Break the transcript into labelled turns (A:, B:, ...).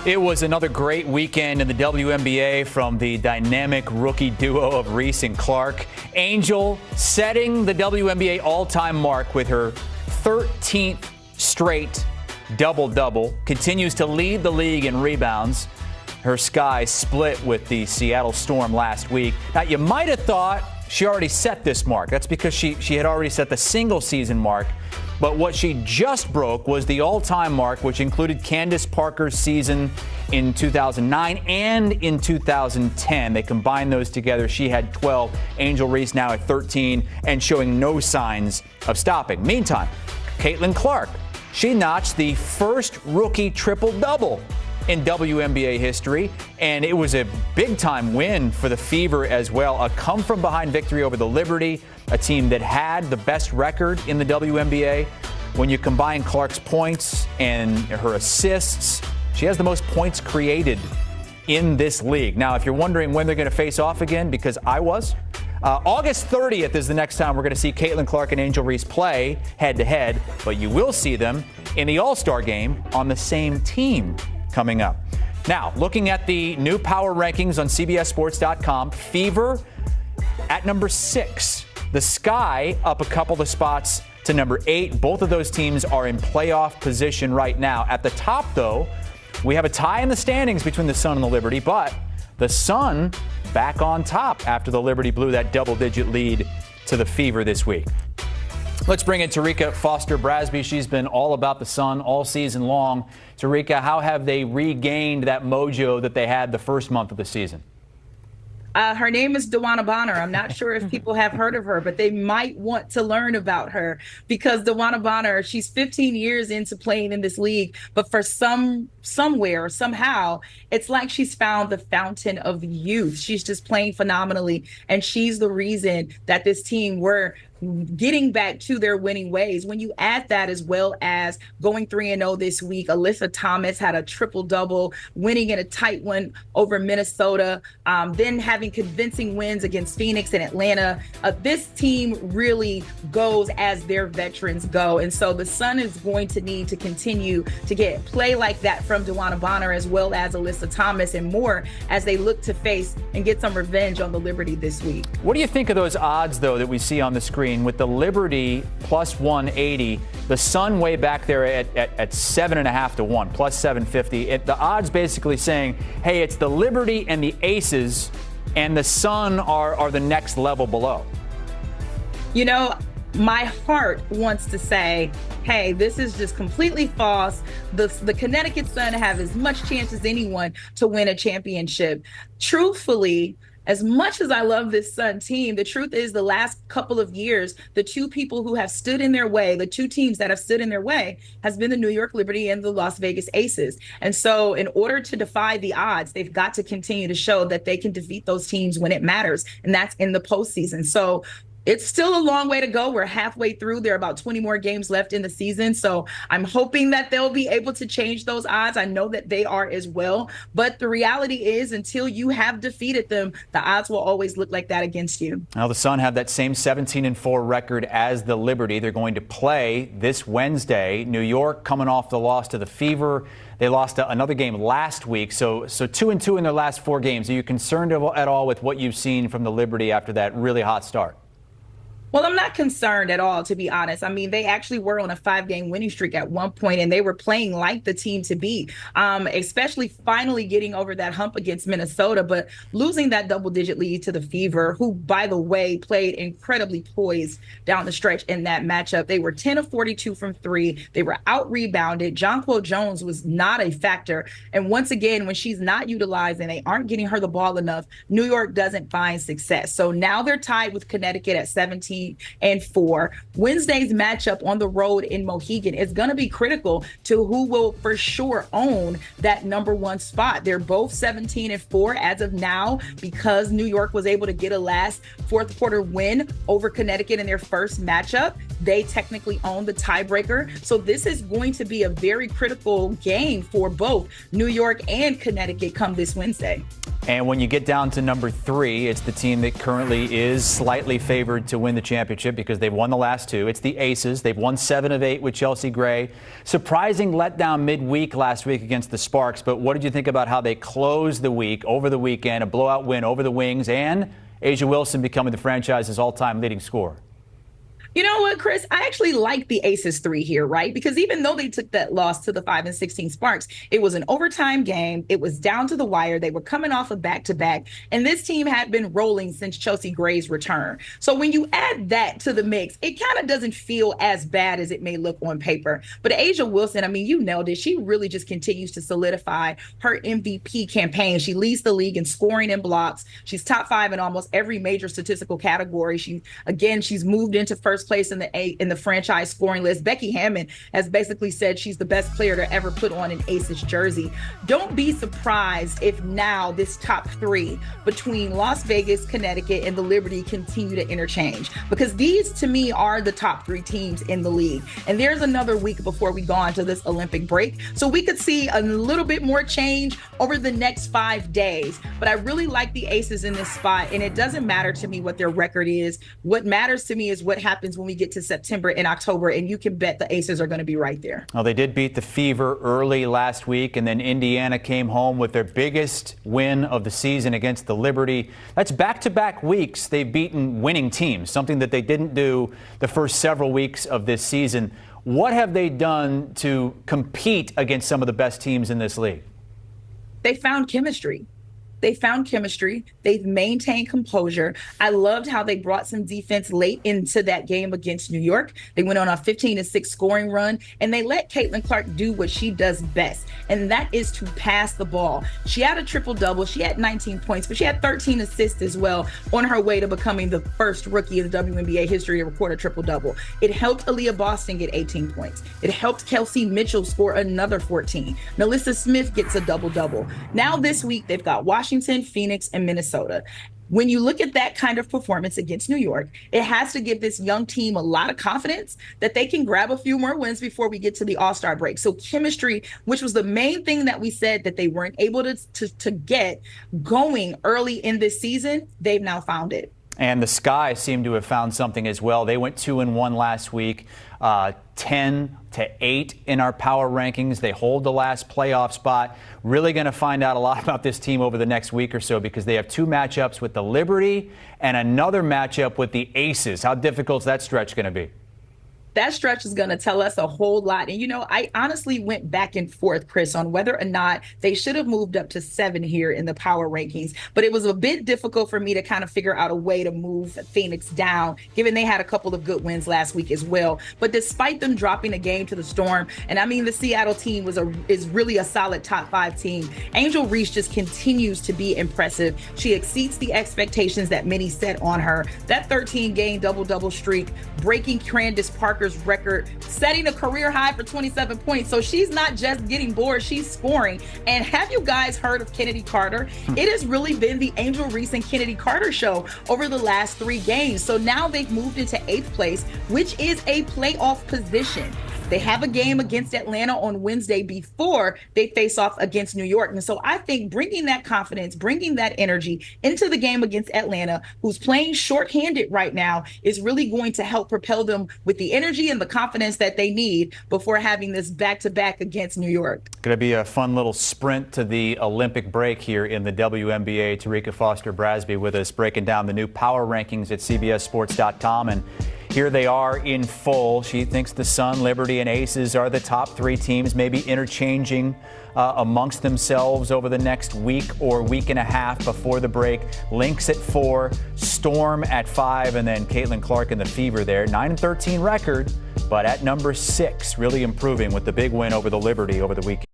A: It was another great weekend in the WNBA from the dynamic rookie duo of Reese and Clark. Angel setting the WNBA all-time mark with her 13th straight double-double. Continues to lead the league in rebounds. Her Sky split with the Seattle Storm last week. Now, you might have thought she already set this mark. That's because she had already set the single-season mark. But what she just broke was the all-time mark, which included Candace Parker's season in 2009 and in 2010. They combined those together. She had 12. Angel Reese now at 13 and showing no signs of stopping. Meantime, Caitlin Clark, she notched the first rookie triple-double in WNBA history, and it was a big-time win for the Fever as well. A come-from-behind victory over the Liberty, a team that had the best record in the WNBA. When you combine Clark's points and her assists, she has the most points created in this league. Now, if you're wondering when they're going to face off again, because I was, August 30th is the next time we're going to see Caitlin Clark and Angel Reese play head-to-head, but you will see them in the All-Star game on the same team coming up. Now, looking at the new power rankings on CBSSports.com, Fever at number 6. The Sky up a couple of spots to number 8. Both of those teams are in playoff position right now. At the top, though, we have a tie in the standings between the Sun and the Liberty, but the Sun back on top after the Liberty blew that double-digit lead to the Fever this week. Let's bring in Terrika Foster-Brasby. She's been all about the Sun all season long. Terrika, how have they regained that mojo that they had the first month of the season?
B: Her name is DeWanna Bonner. I'm not sure if people have heard of her, but they might want to learn about her because DeWanna Bonner, she's 15 years into playing in this league, but for somewhere, somehow, it's like she's found the fountain of youth. She's just playing phenomenally, and she's the reason that this team were getting back to their winning ways. When you add that as well as going 3-0 this week, Alyssa Thomas had a triple-double, winning in a tight one over Minnesota, then having convincing wins against Phoenix and Atlanta. This team really goes as their veterans go. And so the Sun is going to need to continue to get play like that from DeWanna Bonner as well as Alyssa Thomas and more as they look to face and get some revenge on the Liberty this week.
A: What do you think of those odds, though, that we see on the screen with the Liberty plus 180, the Sun way back there at 7.5 to 1, plus 750. The odds basically saying, hey, it's the Liberty and the Aces, and the Sun are the next level below.
B: You know, my heart wants to say, hey, this is just completely false. The Connecticut Sun have as much chance as anyone to win a championship. Truthfully, as much as I love this Sun team, the truth is the last couple of years, the two people who have stood in their way, the two teams that have stood in their way has been the New York Liberty and the Las Vegas Aces. And so in order to defy the odds, they've got to continue to show that they can defeat those teams when it matters. And that's in the postseason. So it's still a long way to go. We're halfway through. There are about 20 more games left in the season. So I'm hoping that they'll be able to change those odds. I know that they are as well. But the reality is until you have defeated them, the odds will always look like that against you.
A: Now, the Sun have that same 17-4 record as the Liberty. They're going to play this Wednesday. New York coming off the loss to the Fever. They lost another game last week. So 2-2 in their last 4 games. Are you concerned at all with what you've seen from the Liberty after that really hot start?
B: Well, I'm not concerned at all, to be honest. I mean, they actually were on a 5-game winning streak at one point, and they were playing like the team to beat, especially finally getting over that hump against Minnesota, but losing that double-digit lead to the Fever, who, by the way, played incredibly poised down the stretch in that matchup. They were 10 of 42 from 3. They were out-rebounded. Jonquel Jones was not a factor. And once again, when she's not utilized and they aren't getting her the ball enough, New York doesn't find success. So now they're tied with Connecticut at 17-4. Wednesday's matchup on the road in Mohegan is going to be critical to who will for sure own that number 1 spot. They're both 17-4 as of now because New York was able to get a last fourth quarter win over Connecticut in their first matchup. They technically own the tiebreaker. So this is going to be a very critical game for both New York and Connecticut come this Wednesday.
A: And when you get down to number 3, it's the team that currently is slightly favored to win the championship because they've won the last 2. It's the Aces. They've won 7 of 8 with Chelsea Gray. Surprising letdown midweek last week against the Sparks. But what did you think about how they closed the week over the weekend? A blowout win over the Wings and A'ja Wilson becoming the franchise's all-time leading scorer.
B: You know what, Chris? I actually like the Aces 3 here, right? Because even though they took that loss to the 5 and 16 Sparks, it was an overtime game. It was down to the wire. They were coming off a back-to-back, and this team had been rolling since Chelsea Gray's return. So when you add that to the mix, it kind of doesn't feel as bad as it may look on paper. But A'ja Wilson, I mean, you nailed it. She really just continues to solidify her MVP campaign. She leads the league in scoring and blocks. She's top 5 in almost every major statistical category. She's moved into first place in the franchise scoring list. Becky Hammond has basically said she's the best player to ever put on an Aces jersey. Don't be surprised if now this top 3 between Las Vegas, Connecticut, and the Liberty continue to interchange, because these to me are the top 3 teams in the league. And there's another week before we go on to this Olympic break, so we could see a little bit more change over the next 5 days. But I really like the Aces in this spot, and it doesn't matter to me what their record is. What matters to me is what happens when we get to September and October, and you can bet the Aces are going to be right there.
A: Well, they did beat the Fever early last week, and then Indiana came home with their biggest win of the season against the Liberty. That's back-to-back weeks they've beaten winning teams, something that they didn't do the first several weeks of this season. What have they done to compete against some of the best teams in this league?
B: They found chemistry. They've maintained composure. I loved how they brought some defense late into that game against New York. They went on a 15-6 scoring run, and they let Caitlin Clark do what she does best, and that is to pass the ball. She had a triple-double. She had 19 points, but she had 13 assists as well on her way to becoming the first rookie in the WNBA history to record a triple-double. It helped Aaliyah Boston get 18 points. It helped Kelsey Mitchell score another 14. Melissa Smith gets a double-double. Now this week, they've got Washington, Phoenix, and Minnesota. When you look at that kind of performance against New York, it has to give this young team a lot of confidence that they can grab a few more wins before we get to the All-Star break. So chemistry, which was the main thing that we said that they weren't able to get going early in this season, they've now found it.
A: And the Sky seem to have found something as well. They went 2-1 last week, 10-8 in our power rankings. They hold the last playoff spot. Really going to find out a lot about this team over the next week or so, because they have 2 matchups with the Liberty and another matchup with the Aces. How difficult is that stretch going to be?
B: That stretch is going to tell us a whole lot. And, you know, I honestly went back and forth, Chris, on whether or not they should have moved up to 7 here in the power rankings. But it was a bit difficult for me to kind of figure out a way to move Phoenix down, given they had a couple of good wins last week as well. But despite them dropping a game to the Storm, and I mean, the Seattle team is really a solid top 5 team, Angel Reese just continues to be impressive. She exceeds the expectations that many set on her. That 13-game double-double streak, breaking Candace Parker's record, setting a career high for 27 points. So she's not just getting boards, she's scoring. And have you guys heard of Kennedy Carter? It has really been the Angel Reese and Kennedy Carter show over the last 3 games. So now they've moved into 8th place, which is a playoff position. They have a game against Atlanta on Wednesday before they face off against New York. And so I think bringing that confidence, bringing that energy into the game against Atlanta, who's playing shorthanded right now, is really going to help propel them with the energy and the confidence that they need before having this back-to-back against New York.
A: Going to be a fun little sprint to the Olympic break here in the WNBA. Terrika Foster-Brasby with us, breaking down the new power rankings at CBSSports.com. And here they are in full. She thinks the Sun, Liberty, and Aces are the top 3 teams, maybe interchanging amongst themselves over the next week or week and a half before the break. Lynx at 4, Storm at 5, and then Caitlin Clark and the Fever there. 9-13 record, but at number 6, really improving with the big win over the Liberty over the weekend.